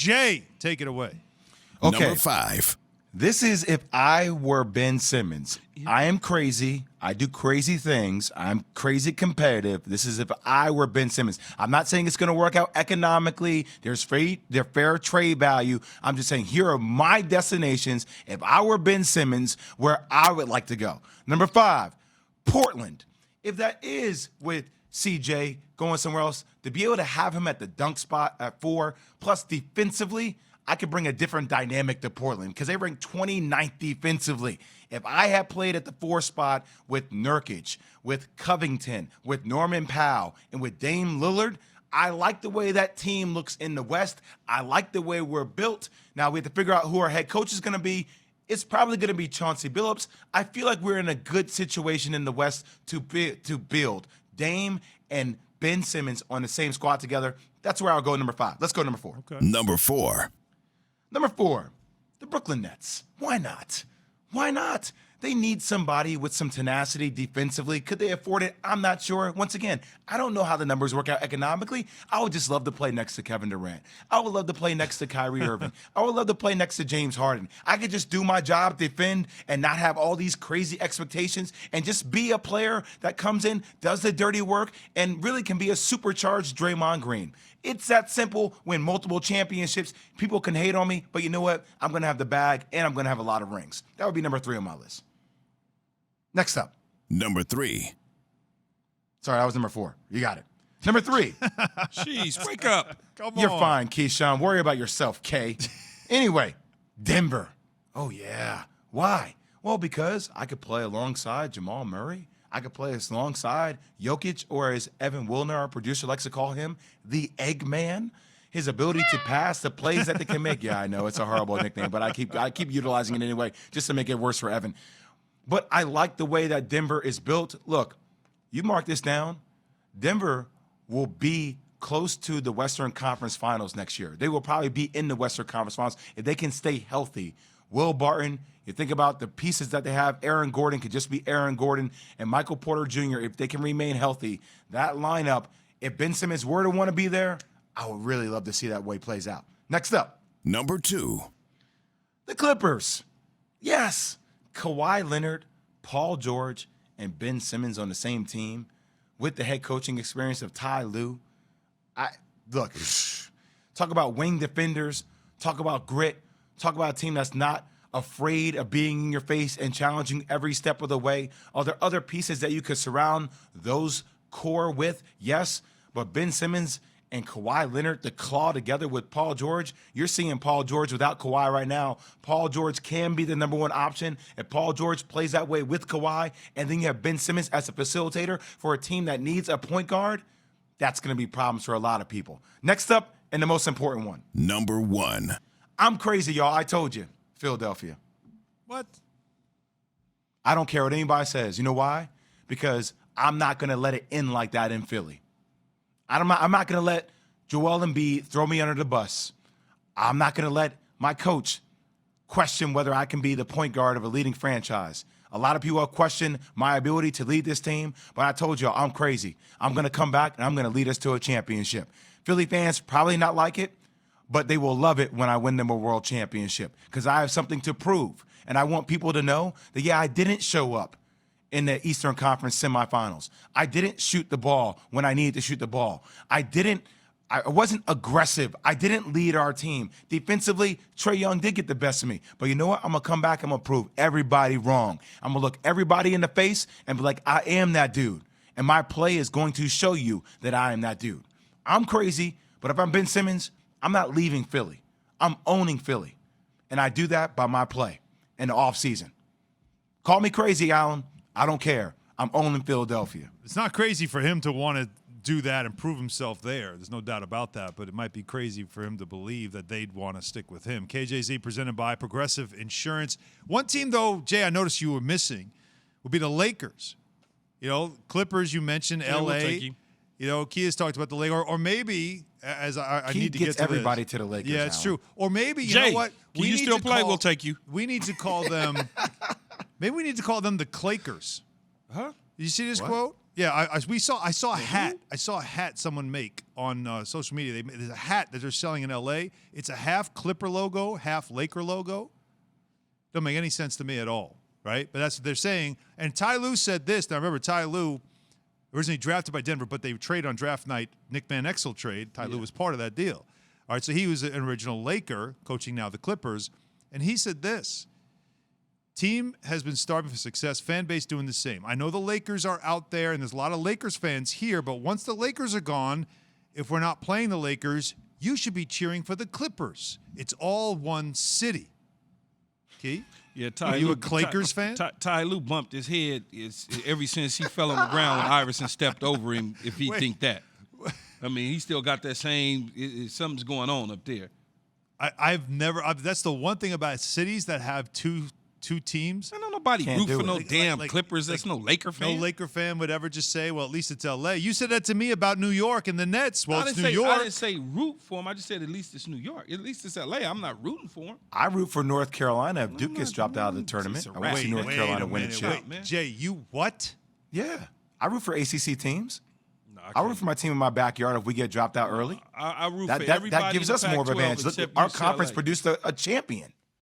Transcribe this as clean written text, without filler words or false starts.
Jay, take it away. Okay. Number 5. This is if I were Ben Simmons. I am crazy. I do crazy things. I'm crazy competitive. This is if I were Ben Simmons. I'm not saying it's going to work out economically. There's fair trade value. I'm just saying here are my destinations if I were Ben Simmons where I would like to go. Number 5, Portland. If that is with CJ going somewhere else, to be able to have him at the dunk spot at 4, plus defensively, I could bring a different dynamic to Portland because they rank 29th defensively. If I had played at the 4 spot with Nurkic, with Covington, with Norman Powell, and with Dame Lillard, I like the way that team looks in the West. I like the way we're built. Now we have to figure out who our head coach is going to be. It's probably going to be Chauncey Billups. I feel like we're in a good situation in the West to build Dame and Ben Simmons on the same squad together. That's where I'll go number 5. Let's go number 4. Okay. Number 4. Number 4, the Brooklyn Nets. Why not? Why not? They need somebody with some tenacity defensively. Could they afford it? I'm not sure. Once again, I don't know how the numbers work out economically. I would just love to play next to Kevin Durant. I would love to play next to Kyrie Irving. I would love to play next to James Harden. I could just do my job, defend, and not have all these crazy expectations and just be a player that comes in, does the dirty work, and really can be a supercharged Draymond Green. It's that simple. Win multiple championships. People can hate on me, but you know what? I'm going to have the bag, and I'm going to have a lot of rings. That would be number 3 on my list. Next up. Number 3. Sorry, that was number 4. You got it. Number 3. Jeez, wake up. Come You're on. fine, Keyshawn. Worry about yourself, K. Anyway, Denver. Oh, yeah. Why? Well, because I could play alongside Jamal Murray. I could play alongside Jokic, or as Evan Wilner, our producer, likes to call him, the Eggman. His ability to pass, the plays that they can make. Yeah, I know it's a horrible nickname, but I keep utilizing it anyway just to make it worse for Evan. But I like the way that Denver is built. Look, you mark this down. Denver will be close to the Western Conference Finals next year. They will probably be in the Western Conference Finals if they can stay healthy. Will Barton, you think about the pieces that they have. Aaron Gordon could just be Aaron Gordon, and Michael Porter Jr., if they can remain healthy. That lineup, if Ben Simmons were to want to be there, I would really love to see that way plays out. Next up. Number 2. The Clippers. Yes. Kawhi Leonard, Paul George, and Ben Simmons on the same team with the head coaching experience of Ty Lue. Look, talk about wing defenders, talk about grit, talk about a team that's not afraid of being in your face and challenging every step of the way. Are there other pieces that you could surround those core with? Yes, but Ben Simmons and Kawhi Leonard to claw together with Paul George. You're seeing Paul George without Kawhi right now. Paul George can be the number 1 option if Paul George plays that way with Kawhi, and then you have Ben Simmons as a facilitator for a team that needs a point guard. That's going to be problems for a lot of people. Next up, and the most important one. Number 1. I'm crazy, y'all. I told you. Philadelphia. What? I don't care what anybody says. You know why? Because I'm not going to let it end like that in Philly. I'm not going to let Joel Embiid throw me under the bus. I'm not going to let my coach question whether I can be the point guard of a leading franchise. A lot of people have questioned my ability to lead this team, but I told y'all I'm crazy. I'm going to come back, and I'm going to lead us to a championship. Philly fans probably not like it, but they will love it when I win them a world championship because I have something to prove. And I want people to know that, yeah, I didn't show up in the Eastern Conference semifinals. I didn't shoot the ball when I needed to shoot the ball. I wasn't aggressive. I didn't lead our team. Defensively, Trae Young did get the best of me. But you know what? I'm going to come back. I'm going to prove everybody wrong. I'm going to look everybody in the face and be like, I am that dude. And my play is going to show you that I am that dude. I'm crazy, but if I'm Ben Simmons, I'm not leaving Philly. I'm owning Philly. And I do that by my play in the offseason. Call me crazy, Allen. I don't care. I'm owning Philadelphia. It's not crazy for him to want to do that and prove himself there. There's no doubt about that, but it might be crazy for him to believe that they'd want to stick with him. KJZ presented by Progressive Insurance. One team, though, Jay, I noticed you were missing, would be the Lakers. You know, Clippers, you mentioned, Yeah, L.A. we'll take you. You know, Key has talked about the Lakers, or maybe, as I He need to get gets to everybody this. to the Lakers. Yeah, it's Allen. true. Or maybe, you Jay, know what? can you still play? We'll take you. We need to call them, maybe we need to call them the Clakers. Huh? Did you see this What? quote? Yeah, I saw a hat. I saw a hat someone make on social media. There's a hat that they're selling in L.A. It's a half Clipper logo, half Laker logo. Don't make any sense to me at all, right? But that's what they're saying. And Ty Lue said this. Now, remember, Ty Lue, originally drafted by Denver, but they trade on draft night, Nick Van Exel trade. Ty Lue was part of that deal. All right, so he was an original Laker, coaching now the Clippers. And he said this. Team has been starving for success. Fan base doing the same. I know the Lakers are out there, and there's a lot of Lakers fans here, but once the Lakers are gone, if we're not playing the Lakers, you should be cheering for the Clippers. It's all one city. Key? Yeah, Ty Are you Lue, a Lakers fan? Ty Lue bumped his head ever since he fell on the ground when Iverson stepped over him, if he think that. I mean, he still got that same something's going on up there. That's the one thing about cities that have two teams. I know nobody root for no damn like- Clippers. That's no Laker fan. No Laker fan would ever just say, well, at least it's L.A. You said that to me about New York and the Nets. Well, it's New York. I didn't say root for him. I just said at least it's New York. At least it's L.A. I'm not rooting for him. I root for North Carolina if Duke gets dropped out of the tournament. I want to see North Carolina win a chip. man. Jay, you what? Yeah. I root for ACC teams. No, I root for my team in my backyard if we get dropped out early. I root That for everybody. that gives in the us more of an Pac-12 advantage. Look, except our UCLA. conference produced a champion.